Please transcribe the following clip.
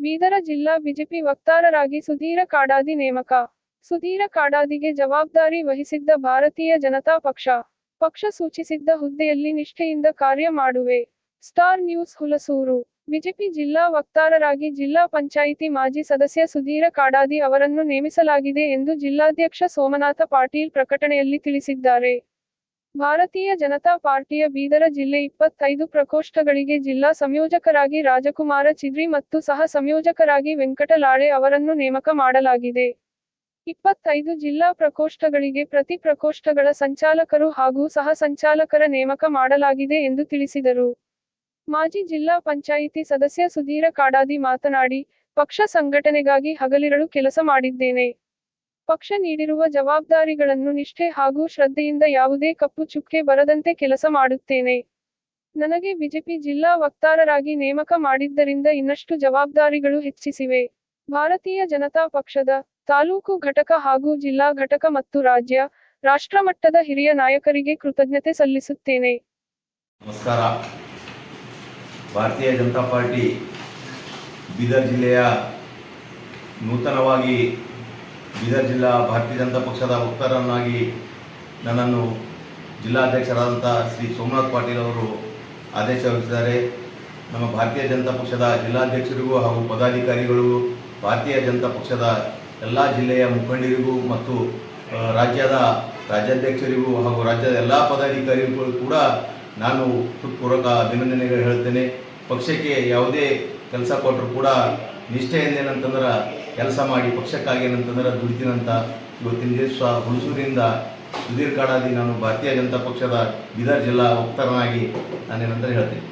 ಬೀದರ ಜಿಲ್ಲಾ ಬಿಜೆಪಿ ವಕ್ತಾರರಾಗಿ ಸುಧೀರ ಕಾಡಾದಿ ನೇಮಕ. ಸುಧೀರ ಕಾಡಾದಿಗೆ ಜವಾಬ್ದಾರಿ ವಹಿಸಿದ್ದ ಭಾರತೀಯ ಜನತಾ ಪಕ್ಷ. ಪಕ್ಷ ಸೂಚಿಸಿದ್ದ ಹುದ್ದೆಯಲ್ಲಿ ನಿಷ್ಠೆಯಿಂದ ಕಾರ್ಯ ಮಾಡುವೆ. Star news Hulasuru. ಬಿಜೆಪಿ ಜಿಲ್ಲಾ ವಕ್ತಾರರಾಗಿ ಜಿಲ್ಲಾ ಪಂಚಾಯಿತಿ ಮಾಜಿ ಸದಸ್ಯ ಸುಧೀರ ಕಾಡಾದಿ ಅವರನ್ನು ನೇಮಿಸಲಾಗಿದೆ ಎಂದು ಜಿಲ್ಲಾಧ್ಯಕ್ಷ ಸೋಮನಾಥ ಪಾಟೀಲ್ ಪ್ರಕಟಣೆಯಲ್ಲಿ ತಿಳಿಸಿದ್ದಾರೆ. ಭಾರತೀಯ ಜನತಾ ಪಾರ್ಟಿಯ ಬೀದರ ಜಿಲ್ಲೆ 25 ಪ್ರಕೋಷ್ಠಗಳಿಗೆ ಜಿಲ್ಲಾ ಸಂಯೋಜಕರಾಗಿ ರಾಜಕುಮಾರ ಚಿದ್ರಿ ಮತ್ತು ಸಹ ಸಂಯೋಜಕರಾಗಿ ವೆಂಕಟ ಲಾಳೆ ಅವರನ್ನು ನೇಮಕ ಮಾಡಲಾಗಿದೆ. 25 ಜಿಲ್ಲಾ ಪ್ರಕೋಷ್ಠಗಳಿಗೆ ಪ್ರತಿ ಪ್ರಕೋಷ್ಠಗಳ ಸಂಚಾಲಕರು ಹಾಗೂ ಸಹ ಸಂಚಾಲಕರ ನೇಮಕ ಮಾಡಲಾಗಿದೆ ಎಂದು ತಿಳಿಸಿದರು. ಮಾಜಿ ಜಿಲ್ಲಾ ಪಂಚಾಯಿತಿ ಸದಸ್ಯ ಸುಧೀರ ಕಾಡಾದಿ ಮಾತನಾಡಿ, ಪಕ್ಷ ಸಂಘಟನೆಗಾಗಿ ಹಗಲಿರುಳು ಕೆಲಸ ಮಾಡಿದ್ದೇನೆ. ಪಕ್ಷ ನೀಡಿರುವ ಜವಾಬ್ದಾರಿಗಳನ್ನು ನಿಷ್ಠೆ ಹಾಗೂ ಶ್ರದ್ಧೆಯಿಂದ ಯಾವುದೇ ಕಪ್ಪು ಚುಕ್ಕೆ ಬರದಂತೆ ಕೆಲಸ ಮಾಡುತ್ತೇನೆ. ನನಗೆ ಬಿಜೆಪಿ ಜಿಲ್ಲಾ ವಕ್ತಾರರಾಗಿ ನೇಮಕ ಮಾಡಿದ್ದರಿಂದ ಇನ್ನಷ್ಟು ಜವಾಬ್ದಾರಿಗಳು ಹೆಚ್ಚಿಸಿವೆ. ಭಾರತೀಯ ಜನತಾ ಪಕ್ಷದ ತಾಲೂಕು ಘಟಕ ಹಾಗೂ ಜಿಲ್ಲಾ ಘಟಕ ಮತ್ತು ರಾಜ್ಯ, ರಾಷ್ಟ್ರಮಟ್ಟದ ಹಿರಿಯ ನಾಯಕರಿಗೆ ಕೃತಜ್ಞತೆ ಸಲ್ಲಿಸುತ್ತೇನೆ. ನಮಸ್ಕಾರ. ಭಾರತೀಯ ಜನತಾ ಪಾರ್ಟಿ ಬೀದರ್ ಜಿಲ್ಲೆಯ ನೂತನವಾಗಿ ಬೀದರ್ ಜಿಲ್ಲಾ ಭಾರತೀಯ ಜನತಾ ಪಕ್ಷದ ವಕ್ತಾರನಾಗಿ ನನ್ನನ್ನು ಜಿಲ್ಲಾಧ್ಯಕ್ಷರಾದಂಥ ಶ್ರೀ ಸೋಮನಾಥ್ ಪಾಟೀಲ್ ಅವರು ಆದೇಶ ಹೊರಡಿಸಿದ್ದಾರೆ. ನಮ್ಮ ಭಾರತೀಯ ಜನತಾ ಪಕ್ಷದ ಜಿಲ್ಲಾಧ್ಯಕ್ಷರಿಗೂ ಹಾಗೂ ಪದಾಧಿಕಾರಿಗಳು, ಭಾರತೀಯ ಜನತಾ ಪಕ್ಷದ ಎಲ್ಲ ಜಿಲ್ಲೆಯ ಮುಖಂಡರಿಗೂ ಮತ್ತು ರಾಜ್ಯದ ರಾಜ್ಯಾಧ್ಯಕ್ಷರಿಗೂ ಹಾಗೂ ರಾಜ್ಯದ ಎಲ್ಲ ಪದಾಧಿಕಾರಿಗಳು ಕೂಡ ನಾನು ಹೃತ್ಪೂರ್ವಕ ಅಭಿನಂದನೆಗಳು ಹೇಳ್ತೇನೆ. ಪಕ್ಷಕ್ಕೆ ಯಾವುದೇ ಕೆಲಸ ಕೊಟ್ಟರು ಕೂಡ ನಿಷ್ಠೆಯಿಂದ ಏನಂತಂದ್ರೆ ಕೆಲಸ ಮಾಡಿ ಪಕ್ಷಕ್ಕಾಗಿ ಏನಂತಂದ್ರೆ ದುಡಿತೀನಂತ ಇವತ್ತಿನ ದಿವಸ ಹುಣಸೂರಿನಿಂದ ಸುಧೀರ್ ಕಾಡಾದಿ ನಾನು ಭಾರತೀಯ ಜನತಾ ಪಕ್ಷದ ಬೀದರ್ ಜಿಲ್ಲಾ ವಕ್ತಾರನಾಗಿ ನಾನೇನಂತ ಹೇಳ್ತೇನೆ.